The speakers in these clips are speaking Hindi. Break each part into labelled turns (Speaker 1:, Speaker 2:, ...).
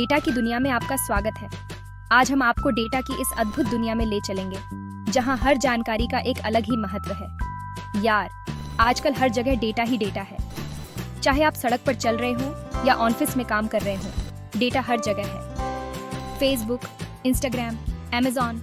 Speaker 1: डेटा की दुनिया में आपका स्वागत है। आज हम आपको डेटा की इस अद्भुत दुनिया में ले चलेंगे, जहां हर जानकारी का एक अलग ही महत्व है। यार, आजकल हर जगह डेटा ही डेटा है। चाहे आप सड़क पर चल रहे हो या ऑफिस में काम कर रहे हो, डेटा हर जगह है। फेसबुक, इंस्टाग्राम, अमेज़न,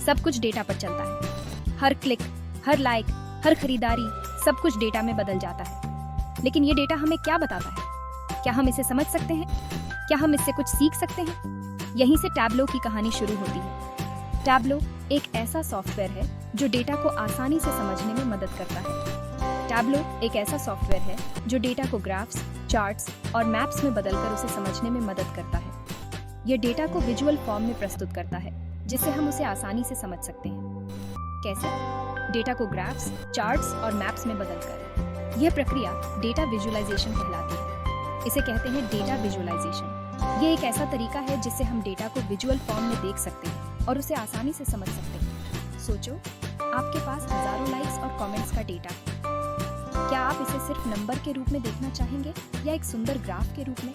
Speaker 1: सब कुछ डेटा पर चलता है। हर क्लिक, हर लाइक, हर खरीदारी, सब कुछ डेटा में बदल जाता है। लेकिन ये डेटा हमें क्या बताता है? क्या हम इसे समझ सकते हैं? क्या हम इससे कुछ सीख सकते हैं? यहीं से टैब्लो की कहानी शुरू होती है। टैब्लो एक ऐसा सॉफ्टवेयर है जो डेटा को आसानी से समझने में मदद करता है। टैब्लो एक ऐसा सॉफ्टवेयर है जो डेटा को ग्राफ्स, चार्ट्स और मैप्स में बदलकर उसे समझने में मदद करता है। यह डेटा को विजुअल फॉर्म में प्रस्तुत करता है, जिससे हम उसे आसानी से समझ सकते हैं। कैसे? डेटा को ग्राफ्स, चार्ट्स और मैप्स में बदलकर। यह प्रक्रिया डेटा विजुअलाइजेशन कहलाती है। इसे कहते हैं डेटा विजुअलाइजेशन। ये एक ऐसा तरीका है जिससे हम डेटा को विजुअल फॉर्म में देख सकते हैं और उसे आसानी से समझ सकते हैं। सोचो, आपके पास हजारों लाइक्स और कमेंट्स का डेटा है। क्या आप इसे सिर्फ नंबर के रूप में देखना चाहेंगे या एक सुंदर ग्राफ के रूप में?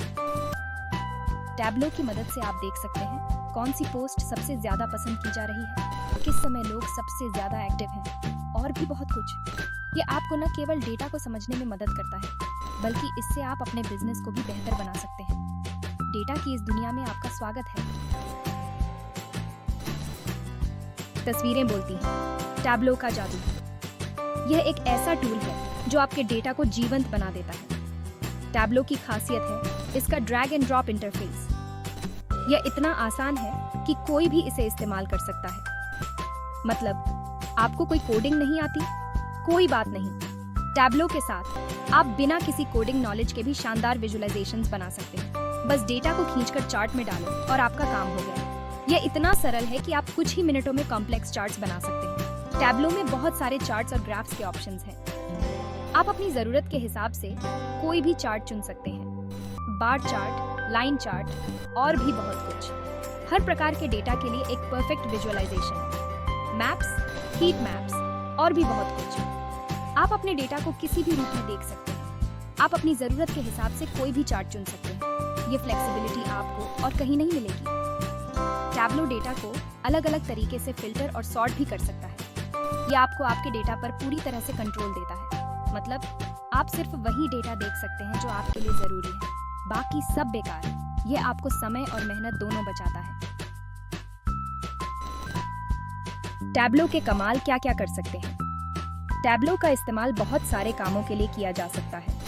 Speaker 1: टैब्लो की मदद से आप देख सकते हैं कौन सी पोस्ट सबसे ज्यादा पसंद की जा रही है, किस समय लोग सबसे ज्यादा एक्टिव हैं, और भी बहुत कुछ। ये आपको न केवल डेटा को समझने में मदद करता है, बल्कि इससे आप अपने बिजनेस को भी बेहतर बना सकते हैं। डेटा की इस दुनिया में आपका स्वागत है। तस्वीरें बोलती हैं। टैब्लो का जादू। यह एक ऐसा टूल है जो आपके डेटा को जीवंत बना देता है। टैब्लो की खासियत है इसका ड्रैग एंड ड्रॉप इंटरफेस। यह इतना आसान है कि कोई भी इसे इस्तेमाल कर सकता है। मतलब, आपको कोई कोडिंग नहीं आती? कोई बात नहीं। टैब्लो के साथ आप बिना किसी कोडिंग नॉलेज के भी शानदार विजुअलाइजेशंस बना सकते हैं। बस डेटा को खींचकर चार्ट में डालो और आपका काम हो गया। यह इतना सरल है कि आप कुछ ही मिनटों में कॉम्प्लेक्स चार्ट्स बना सकते हैं। टैब्लो में बहुत सारे चार्ट्स और ग्राफ्स के ऑप्शंस हैं। आप अपनी जरूरत के हिसाब से कोई भी चार्ट चुन सकते हैं। बार चार्ट, लाइन चार्ट और भी बहुत कुछ। हर प्रकार के डेटा के लिए एक perfect visualisation. Maps, heat maps और भी बहुत कुछ। आप अपने डेटा को किसी भी रूप में देख सकते हैं। आप अपनी जरूरत के हिसाब से कोई भी चार्ट चुन सकते हैं। ये फ्लेक्सिबिलिटी आपको और कहीं नहीं मिलेगी। टैब्लो डेटा को अलग अलग तरीके से फिल्टर और सॉर्ट भी कर सकता है। ये आपको आपके डेटा पर पूरी तरह से कंट्रोल देता है। मतलब, आप सिर्फ वही डेटा देख सकते हैं जो आपके लिए जरूरी है, बाकी सब बेकार। ये आपको समय और मेहनत दोनों बचाता है। टैब्लो के कमाल क्या क्या कर सकते हैं? टैब्लो का इस्तेमाल बहुत सारे कामों के लिए किया जा सकता है।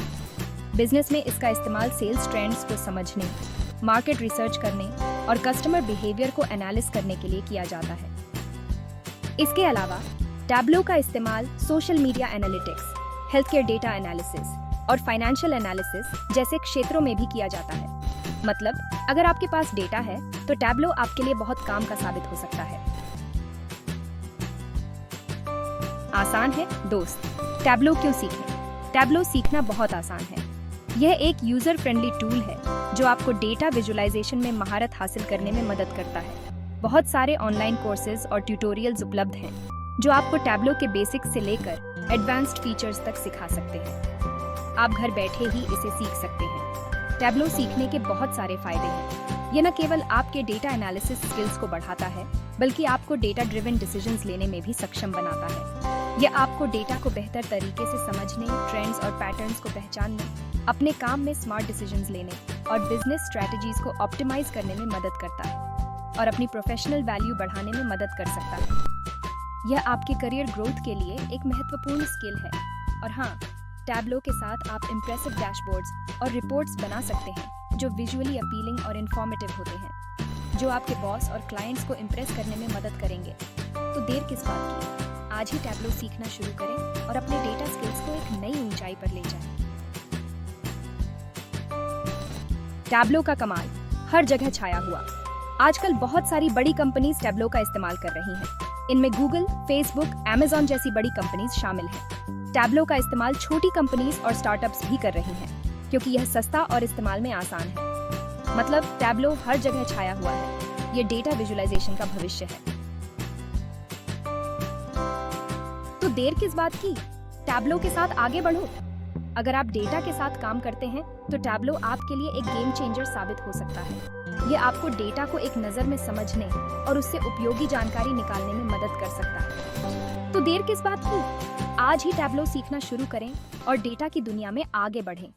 Speaker 1: बिजनेस में इसका इस्तेमाल सेल्स ट्रेंड्स को समझने, मार्केट रिसर्च करने और कस्टमर बिहेवियर को एनालिसिस करने के लिए किया जाता है। इसके अलावा टैब्लो का इस्तेमाल social media analytics, health care data analysis और फाइनेंशियल एनालिसिस जैसे क्षेत्रों में भी किया जाता है। मतलब, अगर आपके पास डेटा है तो टैब्लो आपके लिए बहुत काम का साबित हो सकता है। आसान है दोस्त। टैब्लो क्यों सीखें? टैब्लो सीखना बहुत आसान है। यह एक यूजर फ्रेंडली टूल है जो आपको डेटा विजुअलाइजेशन में महारत हासिल करने में मदद करता है। बहुत सारे ऑनलाइन कोर्सेज और ट्यूटोरियल्स उपलब्ध हैं जो आपको टैब्लो के बेसिक्स से लेकर एडवांस्ड फीचर्स तक सिखा सकते हैं। आप घर बैठे ही इसे सीख सकते हैं। टैब्लो सीखने के बहुत सारे फायदे हैं। यह न केवल आपके डेटा एनालिसिस स्किल्स को बढ़ाता है, बल्कि आपको डेटा ड्रिवन डिसीजंस लेने में भी सक्षम बनाता है। यह आपको डेटा को बेहतर तरीके से समझने, ट्रेंड्स और पैटर्न्स को पहचानने, अपने काम में स्मार्ट डिसीजंस लेने और बिजनेस स्ट्रेटजीज को ऑप्टिमाइज करने में मदद करता है और अपनी प्रोफेशनल वैल्यू बढ़ाने में मदद कर सकता है। यह आपके करियर ग्रोथ के लिए एक महत्वपूर्ण स्किल है। और हाँ, टैब्लो के साथ आप इम्प्रेसिव डैशबोर्ड्स और रिपोर्ट्स बना सकते हैं जो विजुअली अपीलिंग और इन्फॉर्मेटिव होते हैं, जो आपके बॉस और क्लाइंट्स को इम्प्रेस करने में मदद करेंगे। तो देर किस बात की? आज ही टैब्लो सीखना शुरू करें और अपने डेटा स्किल्स को एक नई ऊंचाई पर ले जाएं। टैब्लो का कमाल हर जगह छाया हुआ। आजकल बहुत सारी बड़ी कंपनीज टैब्लो का इस्तेमाल कर रही हैं। इनमें गूगल, फेसबुक, अमेज़न जैसी बड़ी कंपनीज शामिल हैं। टैब्लो का इस्तेमाल छोटी कंपनीज और स्टार्टअप्स भी कर रही हैं, क्योंकि यह सस्ता और इस्तेमाल में आसान है। मतलब, टैब्लो हर जगह छाया हुआ है। ये डेटा विजुअलाइजेशन का भविष्य है। तो देर किस बात की? टैब्लो के साथ आगे बढ़ो। अगर आप डेटा के साथ काम करते हैं तो टैब्लो आपके लिए एक गेम चेंजर साबित हो सकता है। ये आपको डेटा को एक नज़र में समझने और उससे उपयोगी जानकारी निकालने में मदद कर सकता है। तो देर किस बात की? आज ही टैब्लो सीखना शुरू करें और डेटा की दुनिया में आगे बढ़ें।